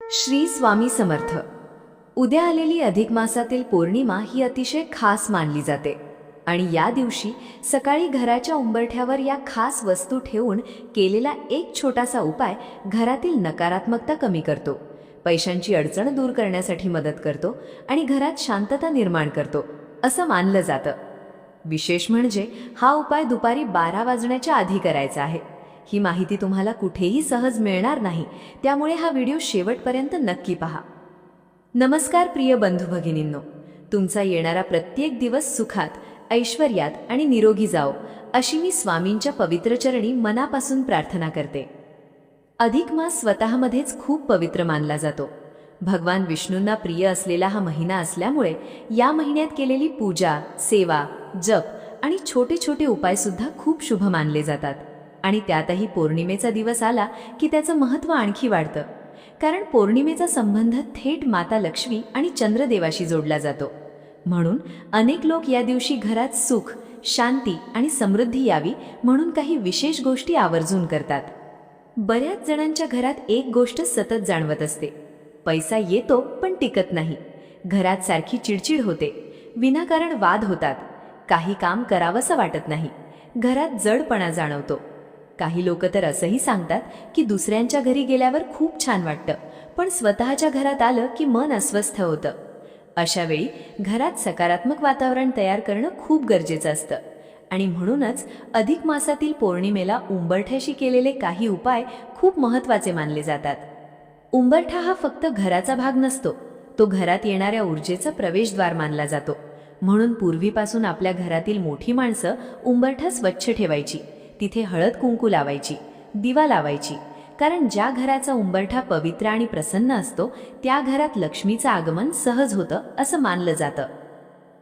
श्री स्वामी समर्थ. उद्या आलेली अधिक मासातील पौर्णिमा ही अतिशय खास मानली जाते आणि या दिवशी सकाळी घराच्या उंबरठ्यावर या खास वस्तू ठेवून केलेला एक छोटासा उपाय घरातील नकारात्मकता कमी करतो, पैशांची अडचण दूर करण्यासाठी मदत करतो आणि घरात शांतता निर्माण करतो असं मानलं जातं. विशेष म्हणजे हा उपाय दुपारी 12 वाजण्याच्या आधी करायचा आहे. ही माहिती तुम्हाला कुठेही सहज मिळणार नाही, त्यामुळे हा व्हिडिओ शेवटपर्यंत नक्की पहा. नमस्कार प्रिय बंधू भगिनींनो, तुमचा येणारा प्रत्येक दिवस सुखात, ऐश्वर्यात आणि निरोगी जाओ अशी मी स्वामींच्या पवित्र चरणी मनापासून प्रार्थना करते. अधिक मास स्वतःमध्येच खूप पवित्र मानला जातो. भगवान विष्णूंना प्रिय असलेला हा महिना असल्यामुळे या महिन्यात केलेली पूजा, सेवा, जप आणि छोटे छोटे उपाय सुद्धा खूप शुभ मानले जातात. आणि त्यातही पौर्णिमेचा दिवस आला की त्याचं महत्त्व आणखी वाढतं, कारण पौर्णिमेचा संबंध थेट माता लक्ष्मी आणि चंद्रदेवाशी जोडला जातो. म्हणून अनेक लोक या दिवशी घरात सुख, शांती आणि समृद्धी यावी म्हणून काही विशेष गोष्टी आवर्जून करतात. बऱ्याच जणांच्या घरात एक गोष्ट सतत जाणवत असते: पैसा येतो पण टिकत नाही. घरात सारखी चिडचिड होते, विनाकारण वाद होतात, काही काम करावंसं वाटत नाही, घरात जडपणा जाणवतो. काही लोक तर असंही सांगतात की दुसऱ्यांच्या घरी गेल्यावर खूप छान वाटतं, पण स्वतःच्या घरात आलं की मन अस्वस्थ होतं. अशा वेळी घरात सकारात्मक वातावरण तयार करणं खूप गरजेचं असतं. आणि म्हणूनच अधिक मासातील पौर्णिमेला उंबरठ्याशी केलेले काही उपाय खूप महत्त्वाचे मानले जातात. उंबरठा हा फक्त घराचा भाग नसतो, तो घरात येणाऱ्या ऊर्जेचा प्रवेशद्वार मानला जातो. म्हणून पूर्वीपासून आपल्या घरातील मोठी माणसं उंबरठा स्वच्छ ठेवायची, तिथे हळद कुंकू लावायची, दिवा लावायची, कारण ज्या घराचा उंबरठा पवित्र आणि प्रसन्न असतो त्या घरात लक्ष्मीचं आगमन सहज होतं असं मानलं जातं.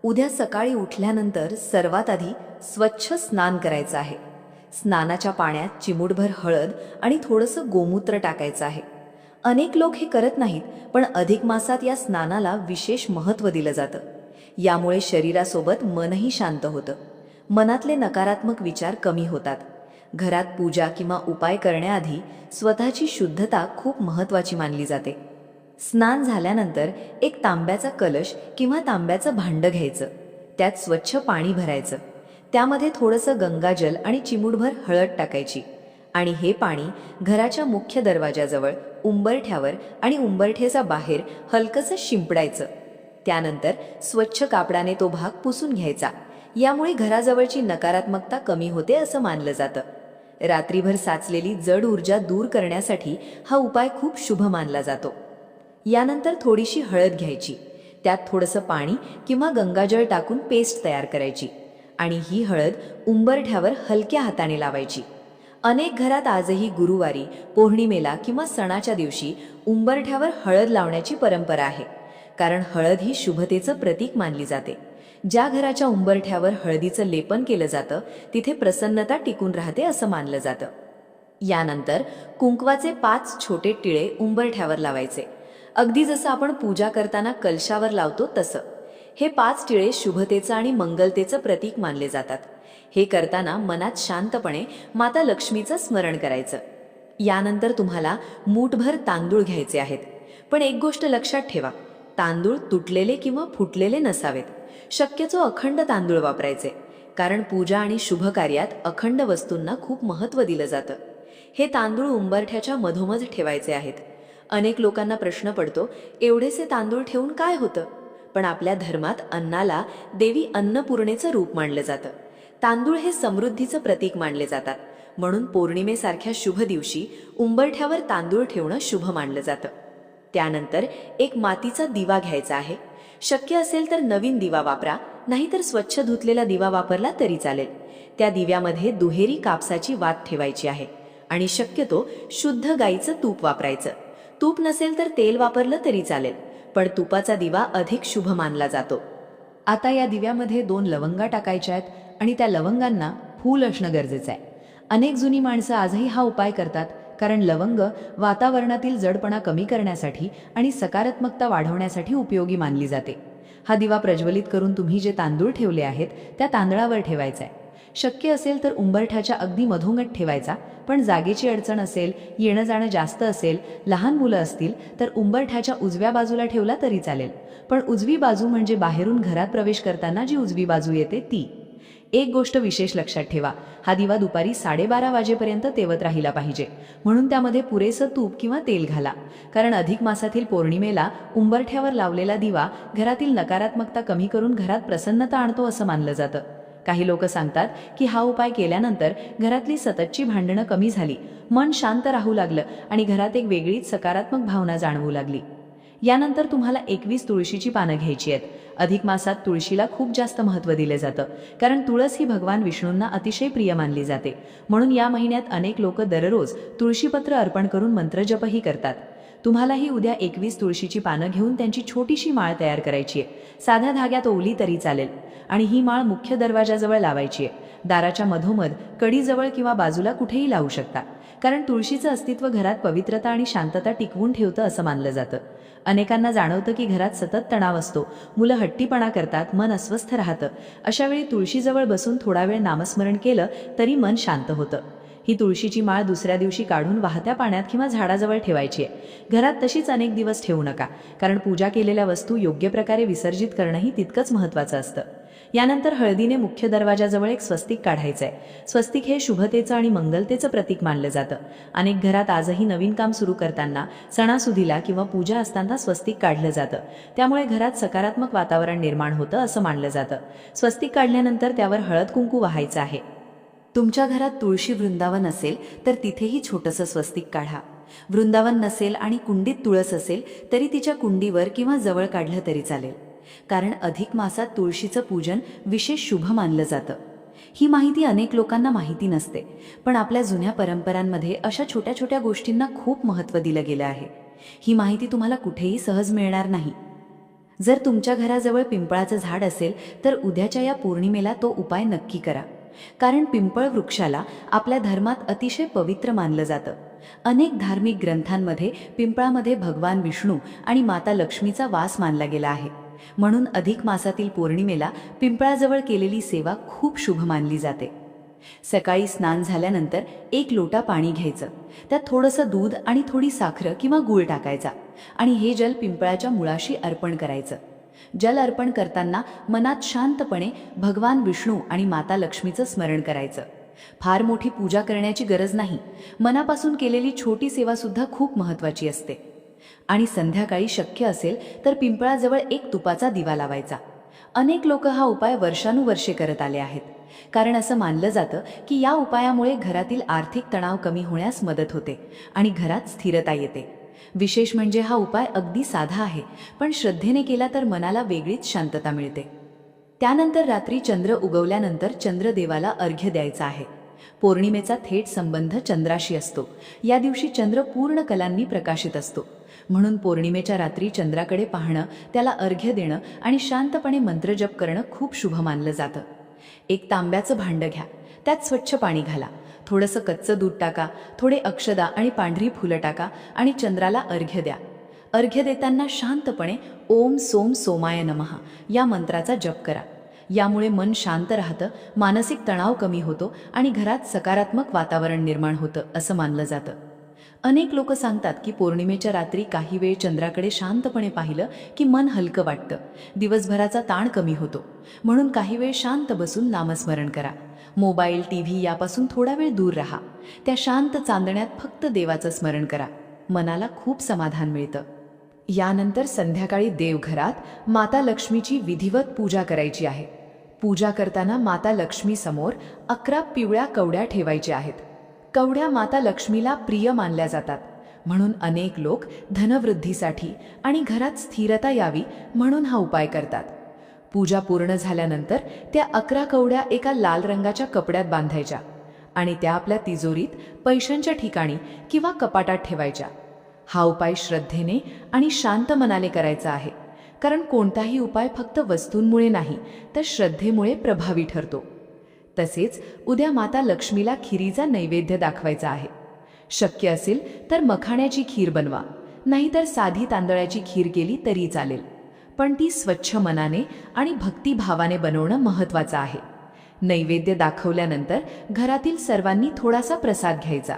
उद्या सकाळी उठल्यानंतर सर्वात आधी स्वच्छ स्नान करायचं आहे. स्नानाच्या पाण्यात चिमूटभर हळद आणि थोडंसं गोमूत्र टाकायचं आहे. अनेक लोक हे करत नाहीत, पण अधिक मासात या स्नानाला विशेष महत्त्व दिलं जातं. यामुळे शरीरासोबत मनही शांत होतं, मनातले नकारात्मक विचार कमी होतात. घरात पूजा किंवा उपाय करण्याआधी स्वतःची शुद्धता खूप महत्त्वाची मानली जाते. स्नान झाल्यानंतर एक तांब्याचा कलश किंवा तांब्याचं भांडं घ्यायचं, त्यात स्वच्छ पाणी भरायचं, त्यामध्ये थोडंसं गंगाजल आणि चिमूटभर हळद टाकायची आणि हे पाणी घराच्या मुख्य दरवाजाजवळ, उंबरठ्यावर आणि उंबरठ्याच्या बाहेर हलकंसं शिंपडायचं. त्यानंतर स्वच्छ कापडाने तो भाग पुसून घ्यायचा. यामुळे घराजवळची नकारात्मकता कमी होते असं मानलं जातं. रात्रीभर साचलेली जड ऊर्जा दूर करण्यासाठी हा उपाय खूप शुभ मानला जातो. यानंतर थोडीशी हळद घ्यायची, त्यात थोडंसं पाणी किंवा गंगाजळ टाकून पेस्ट तयार करायची आणि ही हळद उंबरठ्यावर हलक्या हाताने लावायची. अनेक घरात आजही गुरुवारी, पौर्णिमेला किंवा सणाच्या दिवशी उंबरठ्यावर हळद लावण्याची परंपरा आहे, कारण हळद ही शुभतेचं प्रतीक मानली जाते. ज्या घराच्या उंबरठ्यावर हळदीचं लेपन केलं जातं तिथे प्रसन्नता टिकून राहते असं मानलं जातं. यानंतर कुंकवाचे 5 छोटे टिळे उंबरठ्यावर लावायचे, अगदी जसं आपण पूजा करताना कलशावर लावतो तसं. हे 5 टिळे शुभतेचं आणि मंगलतेचं प्रतीक मानले जातात. हे करताना मनात शांतपणे माता लक्ष्मीचं स्मरण करायचं. यानंतर तुम्हाला मूठभर तांदूळ घ्यायचे आहेत, पण एक गोष्ट लक्षात ठेवा: तांदूळ तुटलेले किंवा फुटलेले नसावेत. शक्यतो अखंड तांदूळ वापरायचे, कारण पूजा आणि शुभ कार्यात अखंड वस्तूंना खूप महत्त्व दिलं जातं. हे तांदूळ उंबरठ्याच्या मधोमध ठेवायचे आहेत. अनेक लोकांना प्रश्न पडतो, एवढेसे तांदूळ ठेवून काय होतं? पण आपल्या धर्मात अन्नाला देवी अन्नपूर्णेचं रूप मानलं जातं. तांदूळ हे समृद्धीचं प्रतीक मानले जातात. म्हणून पौर्णिमेसारख्या शुभ दिवशी उंबरठ्यावर तांदूळ ठेवणं शुभ मानलं जातं. त्यानंतर एक मातीचा दिवा घ्यायचा आहे. शक्य असेल तर नवीन दिवा वापरा, नाहीतर स्वच्छ धुतलेला दिवा वापरला तरी चालेल. त्या दिव्यामध्ये दुहेरी कापसाची वात ठेवायची आहे आणि शक्यतो शुद्ध गाईचं तूप वापरायचं. तूप नसेल तर तेल वापरलं तरी चालेल, पण तुपाचा दिवा अधिक शुभ मानला जातो. आता या दिव्यामध्ये 2 लवंगा टाकायच्या आहेत आणि त्या लवंगांना फूल असणं गरजेचं आहे. अनेक जुनी माणसं आजही हा उपाय करतात, कारण लवंग वातावरणातील जडपणा कमी करण्यासाठी आणि सकारात्मकता वाढवण्यासाठी उपयोगी मानली जाते. हा दिवा प्रज्वलित करून तुम्ही जे तांदूळ ठेवले आहेत त्या तांदळावर ठेवायचा आहे. शक्य असेल तर उंबरठ्याच्या अगदी मधोमध ठेवायचा, पण जागेची अडचण असेल, येणं जाणं जास्त असेल, लहान मुलं असतील तर उंबरठ्याच्या उजव्या बाजूला ठेवला तरी चालेल. पण उजवी बाजू म्हणजे बाहेरून घरात प्रवेश करताना जी उजवी बाजू येते ती. एक गोष्ट विशेष लक्षात ठेवा, हा दिवा दुपारी 12:30 वाजेपर्यंत तेवत राहिला पाहिजे. म्हणून त्यामध्ये पुरेसं तूप किंवा तेल घाला. कारण अधिक मासातील पौर्णिमेला उंबरठ्यावर लावलेला दिवा घरातील नकारात्मकता कमी करून घरात प्रसन्नता आणतो असं मानलं जातं. काही लोक सांगतात की हा उपाय केल्यानंतर घरातली सततची भांडणं कमी झाली, मन शांत राहू लागलं आणि घरात एक वेगळीच सकारात्मक भावना जाणवू लागली. यानंतर तुम्हाला 21 तुळशीची पानं घ्यायची आहेत. अधिक मासात तुळशीला खूप जास्त महत्त्व दिले जातं, कारण तुळस ही भगवान विष्णूंना अतिशय प्रिय मानली जाते. म्हणून या महिन्यात अनेक लोक दररोज तुळशीपत्र अर्पण करून मंत्रजपही करतात. तुम्हालाही उद्या 21 तुळशीची पानं घेऊन त्यांची छोटीशी माळ तयार करायची आहे. साध्या धाग्यात ओवली तरी चालेल आणि ही माळ मुख्य दरवाजाजवळ लावायची आहे. दाराच्या मधोमध, कडीजवळ किंवा बाजूला कुठेही लावू शकता, कारण तुळशीचं अस्तित्व घरात पवित्रता आणि शांतता टिकवून ठेवतं असं मानलं जातं. अनेकांना जाणवतं की घरात सतत तणाव असतो, मुलं हट्टीपणा करतात, मन अस्वस्थ राहतं. अशावेळी तुळशीजवळ बसून थोडा वेळ नामस्मरण केलं तरी मन शांत होतं. ही तुळशीची माळ दुसऱ्या दिवशी काढून वाहत्या पाण्यात किंवा झाडाजवळ ठेवायची आहे. घरात तशीच अनेक दिवस ठेवू नका, कारण पूजा केलेल्या वस्तू योग्य प्रकारे विसर्जित करणंही तितकंच महत्त्वाचं असतं. यानंतर हळदीने मुख्य दरवाजाजवळ एक स्वस्तिक काढायचं आहे. स्वस्तिक हे शुभतेचं आणि मंगलतेचं प्रतीक मानलं जातं. अनेक घरात आजही नवीन काम सुरू करताना, सणासुदीला किंवा पूजा असताना स्वस्तिक काढलं जातं. त्यामुळे घरात सकारात्मक वातावरण निर्माण होतं असं मानलं जातं. स्वस्तिक काढल्यानंतर त्यावर हळद कुंकू वाहायचं आहे. तुमच्या घरात तुळशी वृंदावन असेल तर तिथेही छोटंसं स्वस्तिक काढा. वृंदावन नसेल आणि कुंडीत तुळस असेल तरी तिच्या कुंडीवर किंवा जवळ काढलं तरी चालेल, कारण अधिक मासात तुळशीचं पूजन विशेष शुभ मानलं जातं. ही माहिती अनेक लोकांना माहिती नसते, पण आपल्या जुन्या परंपरांमध्ये अशा छोट्या छोट्या गोष्टींना खूप महत्त्व दिलं गेलं आहे. ही माहिती तुम्हाला कुठेही सहज मिळणार नाही. जर तुमच्या घराजवळ पिंपळाचं झाड असेल तर उद्याच्या या पौर्णिमेला तो उपाय नक्की करा, कारण पिंपळ वृक्षाला आपल्या धर्मात अतिशय पवित्र मानलं जातं. अनेक धार्मिक ग्रंथांमध्ये पिंपळामध्ये भगवान विष्णू आणि माता लक्ष्मीचा वास मानला गेला आहे. म्हणून अधिक मासातील पौर्णिमेला पिंपळाजवळ केलेली सेवा खूप शुभ मानली जाते. सकाळी स्नान झाल्यानंतर 1 लोटा पाणी घ्यायचं, त्यात थोडंसं दूध आणि थोडी साखर किंवा गूळ टाकायचा आणि हे जल पिंपळाच्या मुळाशी अर्पण करायचं. जल अर्पण करताना मनात शांतपणे भगवान विष्णू आणि माता लक्ष्मीचं स्मरण करायचं. फार मोठी पूजा करण्याची गरज नाही, मनापासून केलेली छोटी सेवासुद्धा खूप महत्त्वाची असते. आणि संध्याकाळी शक्य असेल तर पिंपळाजवळ 1 तुपाचा दिवा लावायचा. अनेक लोक हा उपाय वर्षानुवर्षे करत आले आहेत, कारण असं मानलं जातं की या उपायामुळे घरातील आर्थिक तणाव कमी होण्यास मदत होते आणि घरात स्थिरता येते. विशेष म्हणजे हा उपाय अगदी साधा आहे, पण श्रद्धेने केला तर मनाला वेगळीच शांतता मिळते. त्यानंतर रात्री चंद्र उगवल्यानंतर चंद्रदेवाला अर्घ्य द्यायचा आहे. पौर्णिमेचा थेट संबंध चंद्राशी असतो. या दिवशी चंद्र पूर्ण कलांनी प्रकाशित असतो. म्हणून पौर्णिमेच्या रात्री चंद्राकडे पाहणं, त्याला अर्घ्य देणं आणि शांतपणे मंत्रजप करणं खूप शुभ मानलं जातं. एक तांब्याचं भांडं घ्या, त्यात स्वच्छ पाणी घाला, थोडंसं कच्चं दूध टाका, थोडे अक्षदा आणि पांढरी फुलं टाका आणि चंद्राला अर्घ्य द्या. अर्घ्य देताना शांतपणे ओम सोम सोमाय नमः या मंत्राचा जप करा. यामुळे मन शांत राहतं, मानसिक तणाव कमी होतो आणि घरात सकारात्मक वातावरण निर्माण होतं असं मानलं जातं. अनेक लोक सांगतात की पौर्णिमेच्या रात्री काही वेळ चंद्राकडे शांतपणे पाहिलं की मन हलकं वाटतं, दिवसभराचा ताण कमी होतो. म्हणून काही वेळ शांत बसून नामस्मरण करा. मोबाईल, टीव्ही यापासून थोडा वेळ दूर राहा. त्या शांत चांदण्यात फक्त देवाचं स्मरण करा. मनाला खूप समाधान मिळतं. यानंतर संध्याकाळी देवघरात माता लक्ष्मीची विधिवत पूजा करायची आहे. पूजा करताना माता लक्ष्मी समोर 11 पिवळ्या कवड्या ठेवायच्या आहेत. कवड्या माता लक्ष्मीला प्रिय मानल्या जातात, म्हणून अनेक लोक धनवृद्धीसाठी आणि घरात स्थिरता यावी म्हणून हा उपाय करतात. पूजा पूर्ण झाल्यानंतर त्या 11 कवड्या एका लाल रंगाच्या कपड्यात बांधायच्या आणि त्या आपल्या तिजोरीत, पैशांच्या ठिकाणी किंवा कपाटात ठेवायच्या. हा उपाय श्रद्धेने आणि शांत मनाने करायचा आहे, कारण कोणताही उपाय फक्त वस्तूंमुळे नाही तर श्रद्धेमुळे प्रभावी ठरतो. तसेच उद्या माता लक्ष्मीला खिरीचा नैवेद्य दाखवायचा आहे. शक्य असेल तर मखाण्याची खीर बनवा, नाहीतर साधी तांदळाची खीर केली तरी चालेल, पण ती स्वच्छ मनाने आणि भक्तिभावाने बनवणं महत्त्वाचं आहे. नैवेद्य दाखवल्यानंतर घरातील सर्वांनी थोडासा प्रसाद घ्यायचा.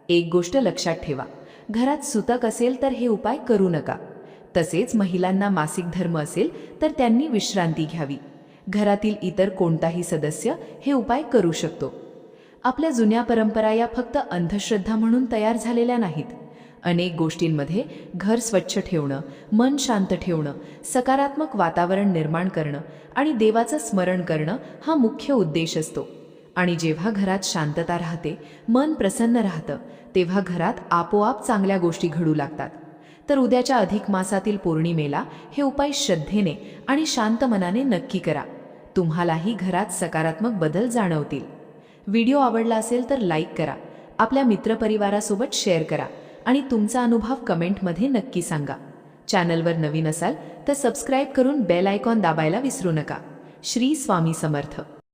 एक गोष्ट लक्षात ठेवा, घरात सुतक असेल तर हे उपाय करू नका. तसेच महिलांना मासिक धर्म असेल तर त्यांनी विश्रांती घ्यावी. घरातील इतर कोणताही सदस्य हे उपाय करू शकतो. आपल्या जुन्या परंपरा या फक्त अंधश्रद्धा म्हणून तयार झालेल्या नाहीत. अनेक गोष्टींमध्ये घर स्वच्छ ठेवणं, मन शांत ठेवणं, सकारात्मक वातावरण निर्माण करणं आणि देवाचं स्मरण करणं हा मुख्य उद्देश असतो. आणि जेव्हा घरात शांतता राहते, मन प्रसन्न राहतं, तेव्हा घरात आपोआप चांगल्या गोष्टी घडू लागतात. तर उद्याच्या अधिक मासातील पौर्णिमेला हे उपाय श्रद्धेने आणि शांत मनाने नक्की करा. तुम्हालाही घरात सकारात्मक बदल जाणवतील. व्हिडिओ आवडला असेल तर लाईक करा, आपल्या मित्रपरिवारासोबत शेअर करा आणि तुमचा अनुभव कमेंटमध्ये नक्की सांगा. चॅनलवर नवीन असाल तर सबस्क्राईब करून बेल आयकॉन दाबायला विसरू नका. श्री स्वामी समर्थ.